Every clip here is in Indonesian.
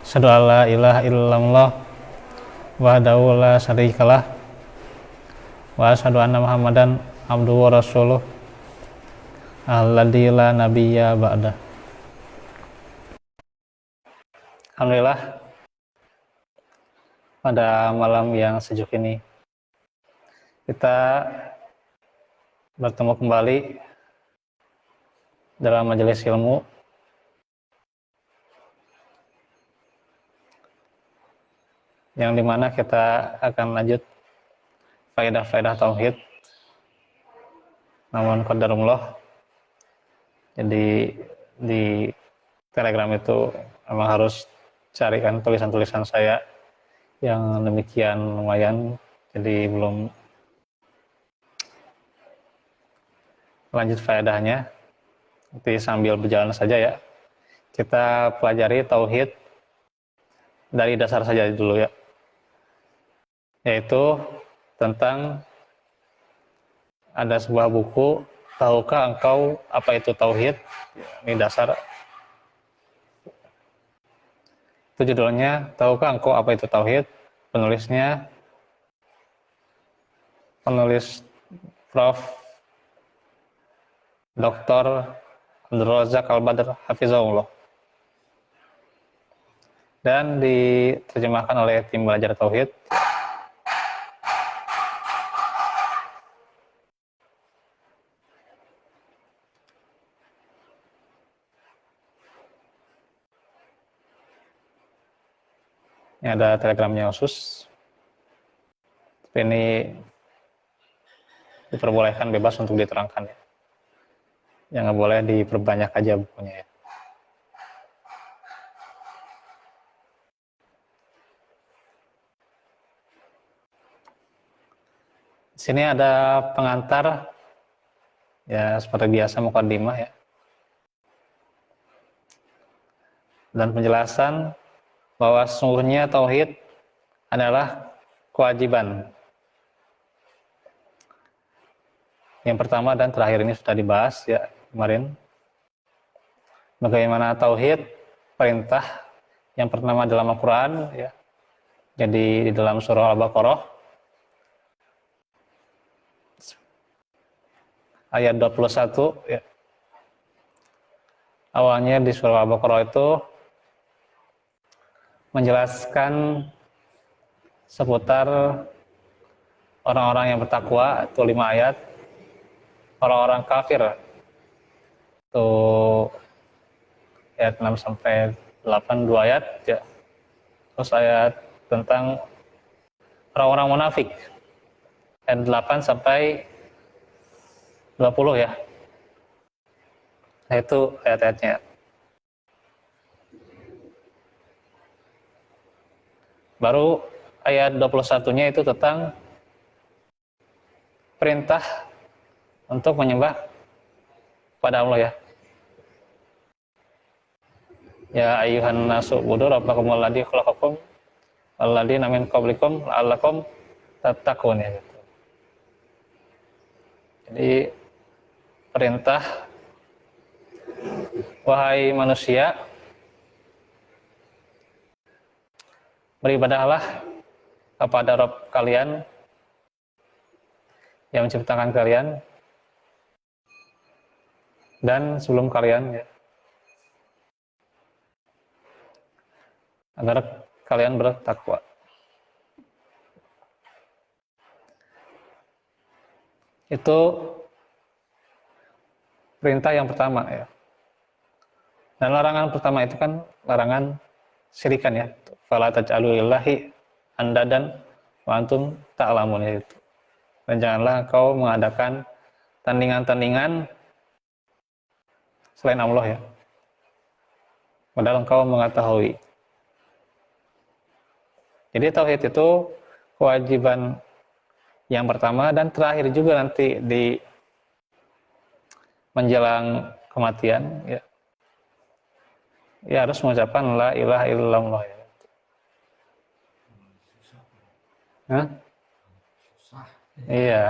Asyhadu an la ilaha illallah wahdahu la syarikalah wa asyhadu anna Muhammadan abduhu wa rasuluh alladzi la nabiyya ba'da. Alhamdulillah, pada malam yang sejuk ini kita bertemu kembali dalam majelis ilmu yang dimana kita akan lanjut faedah-faedah tauhid. Namun qadarullah, jadi di Telegram itu memang harus carikan tulisan-tulisan saya yang demikian lumayan, jadi belum lanjut faedahnya. Nanti sambil berjalan saja ya, kita pelajari tauhid dari dasar saja dulu ya, yaitu tentang ada sebuah buku, tahukah engkau apa itu tauhid? Ini dasar. Itu judulnya, tahukah engkau apa itu tauhid? Penulisnya penulis Prof. Dr. Abdul Razak Al-Badr Hafizahullah, dan diterjemahkan oleh tim belajar tauhid. Ini ada telegramnya khusus, tapi ini diperbolehkan bebas untuk diterangkan ya. Yang nggak boleh diperbanyak aja bukunya ya. Di sini ada pengantar ya, seperti biasa muqaddimah ya, dan penjelasan bahwa sesungguhnya tauhid adalah kewajiban. Yang pertama dan terakhir ini sudah dibahas ya kemarin. Bagaimana tauhid, perintah yang pertama dalam Al-Quran ya. Jadi di dalam surah Al-Baqarah ayat 21 ya. Awalnya di surah Al-Baqarah itu menjelaskan seputar orang-orang yang bertakwa, itu 5 ayat. Orang-orang kafir itu ayat 6 sampai 8, 2 ayat ya. Terus ayat tentang orang-orang munafik ayat 8 sampai 20 ya. Nah, itu ayat-ayatnya. Baru ayat 21-nya itu tentang perintah untuk menyembah pada Allah ya. Ya ayyuhan nasu ubudu rabbakumul ladzi khalaqakum walladzina min qablikum la'allakum tattaqun ya gitu. Jadi perintah, wahai manusia, beribadahlah kepada Rabb kalian yang menciptakan kalian dan sebelum kalian ya, agar kalian bertakwa. Itu perintah yang pertama ya. Dan larangan pertama itu kan larangan syirikan ya. Fala taj'alu lillahi andadan wa antum ta'lamun ya itu. Dan janganlah kau mengadakan tandingan-tandingan selain Allah ya, padahal engkau mengetahui. Jadi tauhid itu kewajiban yang pertama dan terakhir juga nanti di menjelang kematian ya. Ya harus mengucapkan la ilaha illallah ya. Hah? Iya.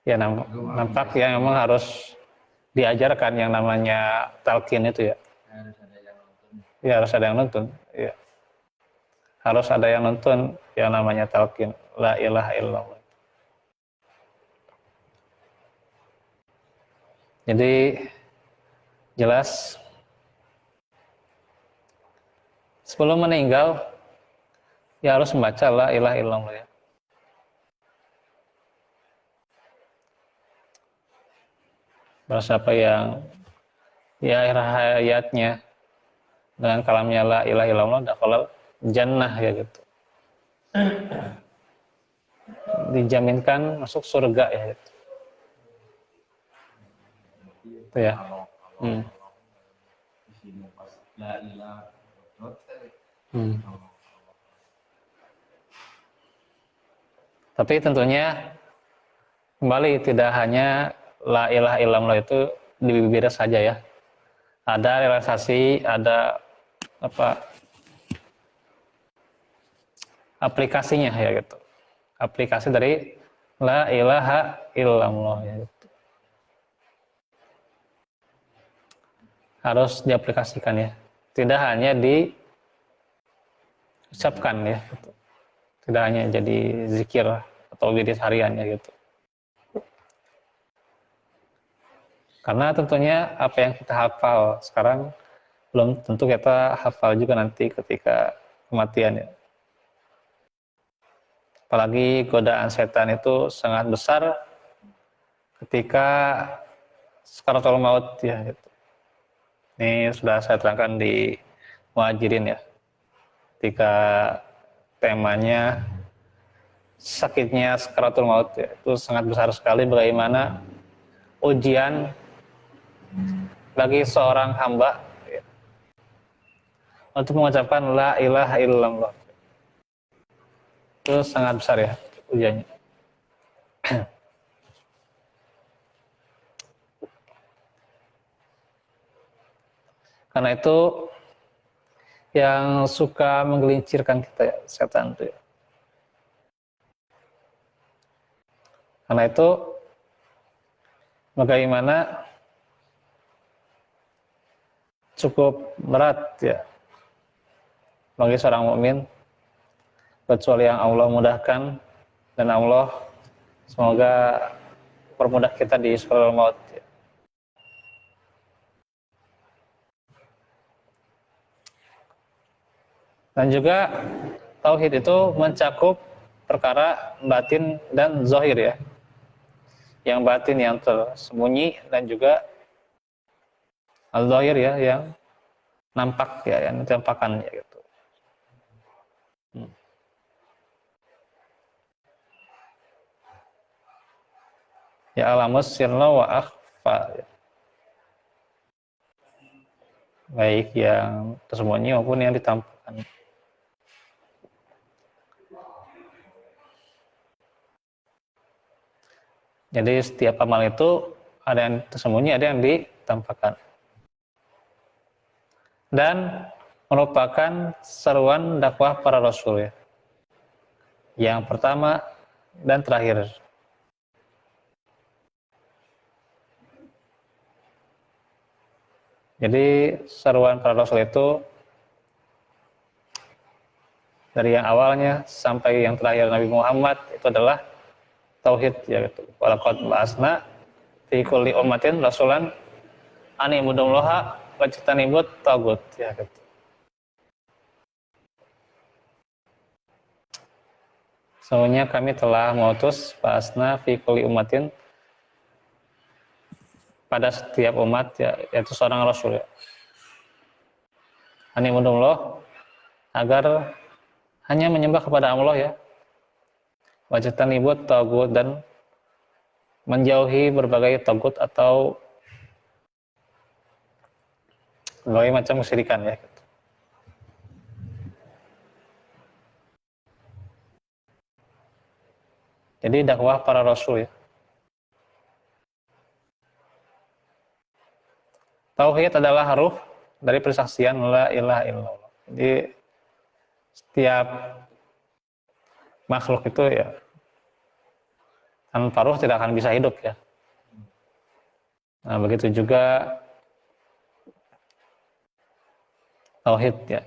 Ya nampak ya memang harus diajarkan yang namanya talqin itu ya. Ya harus ada yang nonton. Ya. harus ada yang nonton yang namanya talqin la ilaha illallah. Jadi jelas sebelum meninggal ya harus membaca la ilaha illallah ya. Barang siapa yang di akhir hayatnya dengan kalamnya la ilaha illallah dakhala jannah ya gitu. Dijaminkan masuk surga ya gitu. Itu ya. Tapi tentunya kembali tidak hanya la ilaha illallah itu di bibir saja ya. Ada realisasi, ada apa aplikasinya ya gitu. Aplikasi dari la ilaha illallah ya gitu. Harus diaplikasikan ya. Tidak hanya diucapkan ya gitu. Tidak hanya jadi zikir atau wirid harian ya gitu. Karena tentunya apa yang kita hafal sekarang belum tentu kita hafal juga nanti ketika kematian ya. Apalagi godaan setan itu sangat besar ketika sakaratul maut ya gitu. Ini sudah saya terangkan di Muhajirin ya. Ketika temanya sakitnya sakaratul maut ya, itu sangat besar sekali bagaimana ujian bagi seorang hamba ya, untuk mengucapkan la ilaha illallah. Itu sangat besar ya ujiannya. Karena itu yang suka menggelincirkan kita ya, setan itu ya. Karena itu bagaimana cukup berat ya bagi seorang mukmin, kecuali yang Allah mudahkan, dan Allah semoga permudah kita di sakaratul maut ya. Dan juga tauhid itu mencakup perkara batin dan zahir ya. Yang batin yang tersembunyi dan juga al-zahir ya yang nampak ya, yang ditampakkan ya gitu. Ya alamus sirna wa akhfa ya. Baik yang tersembunyi maupun yang ditampakkan. Jadi setiap amal itu ada yang tersembunyi, ada yang ditampakkan. Dan merupakan seruan dakwah para rasul ya. Yang pertama dan terakhir. Jadi seruan para rasul itu dari yang awalnya sampai yang terakhir Nabi Muhammad itu adalah tauhid ya gitu. Walaqad ba'atsna fi kulli ummatin rasulan an ibudullaha wajtanibut tagut ya gitu. Sesungguhnya kami telah mengutus ba'atsna fi kulli ummatin pada setiap umat ya, yaitu seorang rasul ya. An ibudullah agar hanya menyembah kepada Allah ya. Wajtanibut tagut dan menjauhi berbagai tagut atau berbagai macam kesyirikan ya. Jadi dakwah para rasul ya. Tauhid adalah ruh dari persaksian la ilaha illallah. Jadi setiap makhluk itu ya tanpa ruh tidak akan bisa hidup ya. Nah, begitu juga tauhid ya.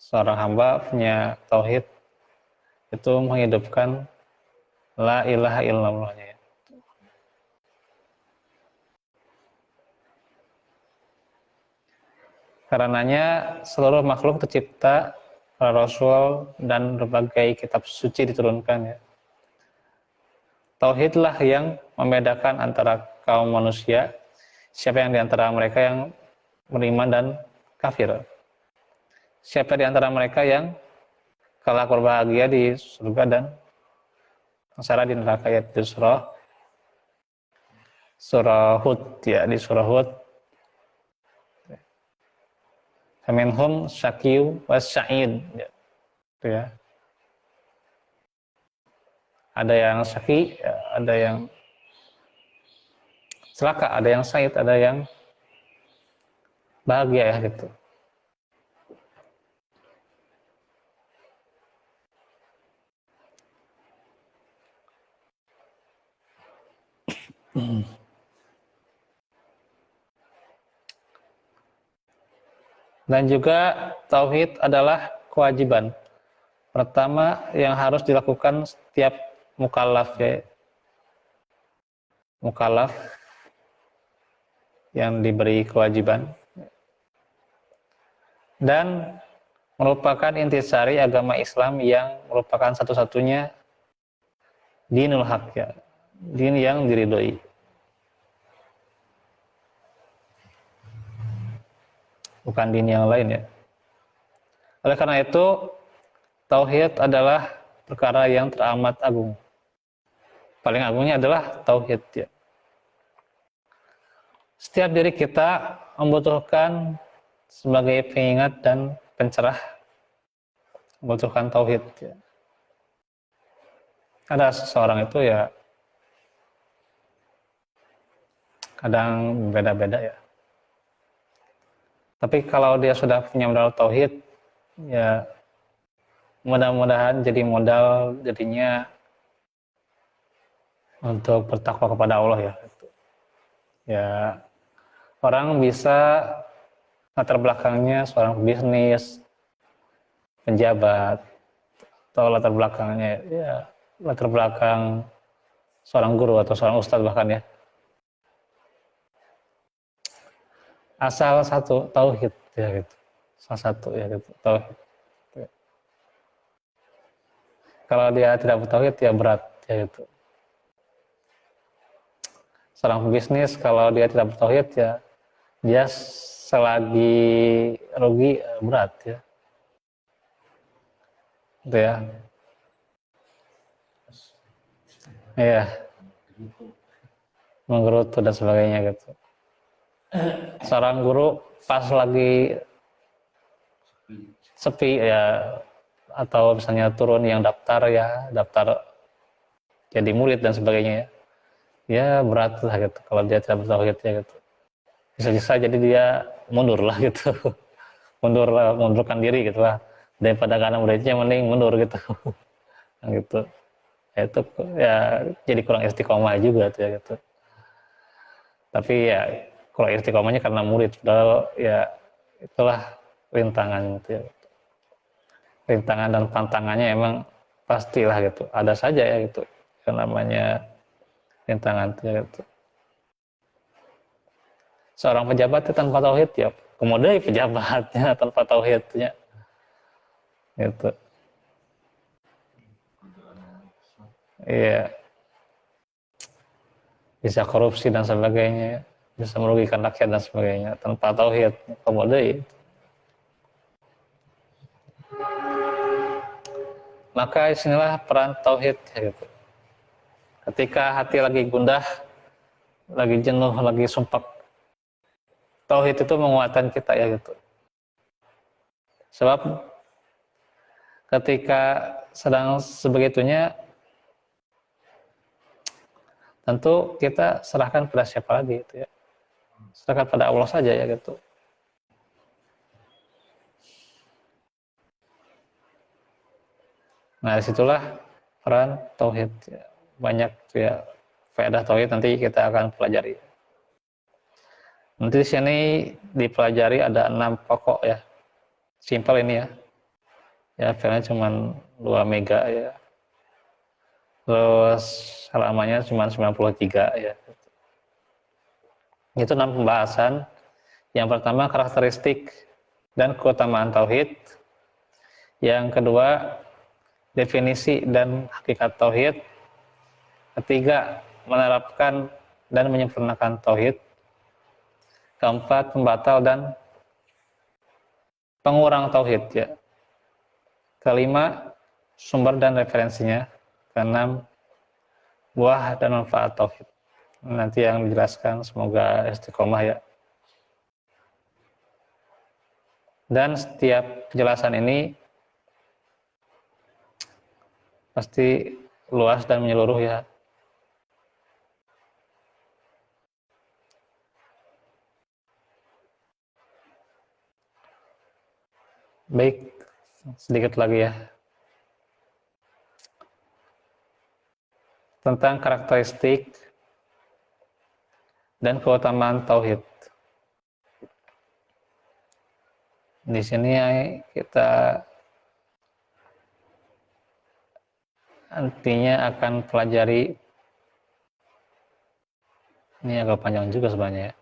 seorang hamba punya tauhid itu menghidupkan la ilaha illallahnya. Karenanya seluruh makhluk tercipta, para rasul dan berbagai kitab suci diturunkan ya. Tauhidlah yang membedakan antara kaum manusia, siapa yang diantara mereka yang beriman dan kafir. Siapa diantara mereka yang kelak berbahagia di surga dan sengsara di neraka, ya di surah Hud ya, di surah Hud. Faminhum syaqiy was sa'id ya. Ada yang syaqi, ya, ada yang celaka, ada yang sa'id, ada yang bahagia ya gitu. Dan juga tauhid adalah kewajiban pertama yang harus dilakukan setiap mukallaf ya. Mukallaf yang diberi kewajiban dan merupakan intisari agama Islam yang merupakan satu-satunya dinul haq ya, din yang diridhoi. Bukan din yang lain ya. Oleh karena itu, tauhid adalah perkara yang teramat agung. Paling agungnya adalah tauhid ya. Setiap diri kita membutuhkan sebagai pengingat dan pencerah, membutuhkan tauhid ya. Ada seseorang itu ya kadang beda-beda ya. Tapi kalau dia sudah punya modal tauhid, ya mudah-mudahan jadi modal jadinya untuk bertakwa kepada Allah ya. Ya orang bisa latar belakangnya seorang bisnis, penjabat, atau latar belakangnya ya latar belakang seorang guru atau seorang ustadz bahkan ya. Asal satu tauhid ya gitu. Salah satu ya gitu, tauhid. Kalau dia tidak bertauhid ya berat ya gitu. Seorang pebisnis kalau dia tidak bertauhid ya dia selagi rugi berat ya. Gitu ya. Iya. Menggerutu dan sebagainya gitu. Seorang guru pas lagi sepi ya, atau misalnya turun yang daftar jadi murid dan sebagainya ya, ya berat lah gitu kalau dia tidak bertauhid ya gitu. Bisa jadi dia mundur lah gitu. Mundurkan diri gitu lah, daripada karena muridnya mending mundur gitu. Gitu ya, itu ya jadi kurang istiqomah juga tuh ya gitu. Tapi ya kurang istiqomahnya karena murid, padahal ya itulah rintangan gitu ya. Rintangan dan tantangannya emang pastilah gitu, ada saja ya gitu yang namanya rintangan ya gitu. Seorang pejabat itu tanpa tauhid ya kemudian pejabatnya tanpa tauhidnya gitu. Iya, bisa korupsi dan sebagainya, bisa merugikan rakyat dan sebagainya tanpa tauhid kemudian. Maka disinilah peran tauhid ya gitu. Ketika hati lagi gundah, lagi jenuh, lagi sumpek, tauhid itu menguatkan kita ya gitu. Sebab ketika sedang sebegitunya, tentu kita serahkan pada siapa lagi gitu ya. Serahkan pada Allah saja ya gitu. Nah disitulah peran tauhid ya. Banyak ya faedah tauhid nanti kita akan pelajari. Nanti di sini dipelajari ada 6 pokok ya. Simpel ini ya. Ya, filenya cuma 2 mega ya. Terus halamannya cuma 93 ya. Itu 6 pembahasan. Yang pertama karakteristik dan keutamaan tauhid. Yang kedua definisi dan hakikat tauhid. Ketiga menerapkan dan menyempurnakan tauhid. Keempat pembatal dan pengurang tauhid ya. Kelima sumber dan referensinya. Keenam buah dan manfaat tauhid. Nanti yang dijelaskan, semoga istiqomah ya. Dan setiap penjelasan ini pasti luas dan menyeluruh ya. Baik, sedikit lagi ya. Tentang karakteristik dan keutamaan tauhid. Di sini kita nantinya akan pelajari, ini agak panjang juga sebenarnya ya.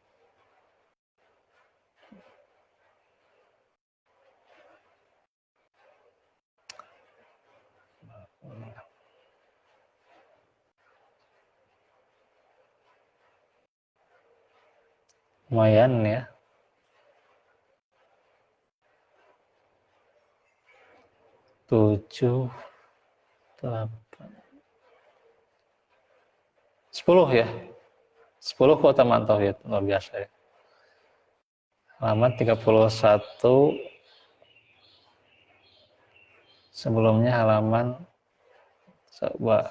Lumayan ya. 7, 8, 10 ya. 10 keutamaan tauhid, luar biasa ya. Halaman 31, sebelumnya halaman coba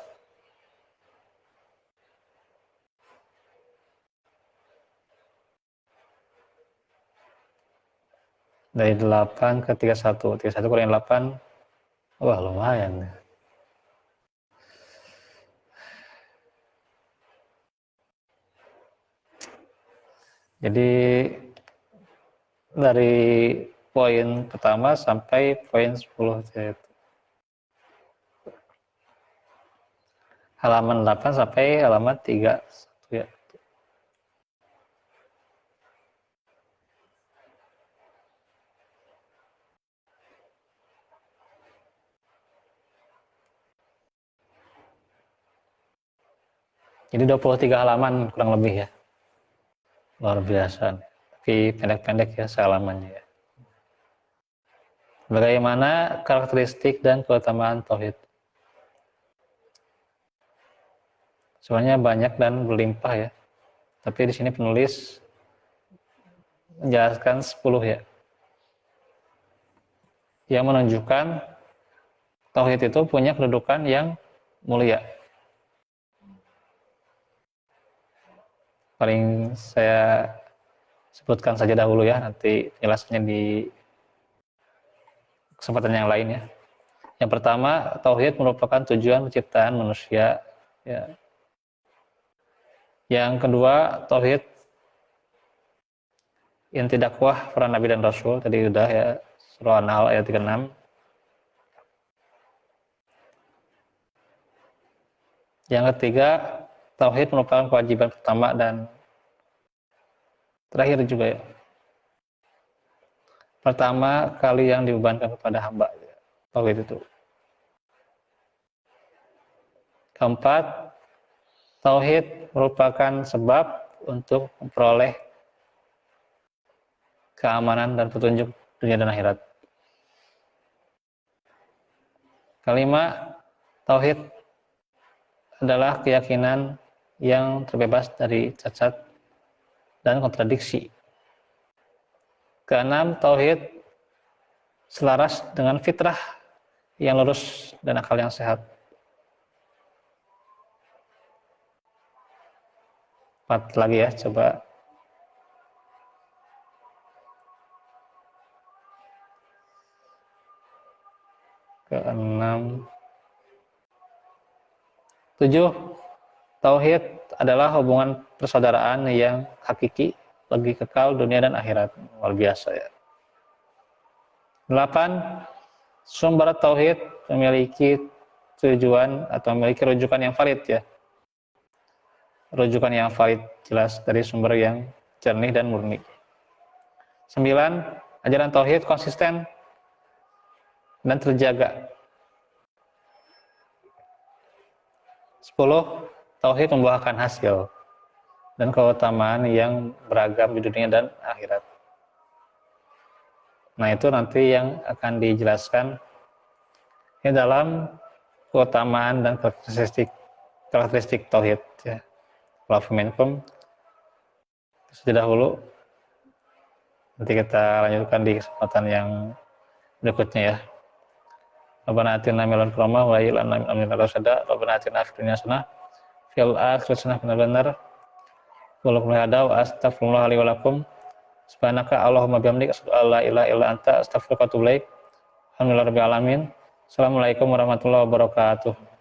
dari 8 ke 31. 31 kurang 8, wah lumayan ya. Jadi dari poin pertama sampai poin 10 yaitu halaman 8 sampai halaman 31 ya. Jadi 23 halaman kurang lebih ya. Luar biasa. Tapi pendek-pendek ya sehalamannya ya. Bagaimana karakteristik dan keutamaan tauhid? Soalnya banyak dan berlimpah ya. Tapi di sini penulis menjelaskan 10 ya. Yang menunjukkan tauhid itu punya kedudukan yang mulia. Paling saya sebutkan saja dahulu ya, nanti penjelasannya di kesempatan yang lain ya. Yang pertama, tauhid merupakan tujuan penciptaan manusia ya. Yang kedua, tauhid inti dakwah para nabi dan rasul, tadi udah ya, surah An-Nahl ayat 36. Yang ketiga, tauhid merupakan kewajiban pertama dan terakhir juga ya. Pertama kali yang dibebankan kepada hamba ya, tauhid itu. Keempat, tauhid merupakan sebab untuk memperoleh keamanan dan petunjuk dunia dan akhirat. Kelima, tauhid adalah keyakinan yang terbebas dari cacat dan kontradiksi. Keenam, tauhid selaras dengan fitrah yang lurus dan akal yang sehat. 4 lagi ya, coba. Keenam. 7, tauhid adalah hubungan persaudaraan yang hakiki bagi kekal dunia dan akhirat. Luar biasa ya. 8, Sumber tauhid memiliki tujuan atau memiliki rujukan yang valid ya. Rujukan yang valid jelas dari sumber yang jernih dan murni. 9. Ajaran tauhid konsisten dan terjaga. 10. Tauhid membuahkan hasil dan keutamaan yang beragam di dunia dan akhirat. Nah, itu nanti yang akan dijelaskan di dalam keutamaan dan karakteristik tauhid ya. Walafuminkum sudah dahulu. Nanti kita lanjutkan di kesempatan yang berikutnya ya. Rabbana atina min ladunka rahmah wa hab lana min amrina rasyada. Rabbana atina fid dunya hasanah fil akhirati hasanah wa qina adzabannar. Walakum hada wa astaghfirullah li wa lakum. Subhanaka Allahumma bihamdika asyhadu an la ilaha illa anta astaghfiruka wa atubu ilaik. Alhamdulillahirabbil alamin. Assalamualaikum warahmatullahi wabarakatuh.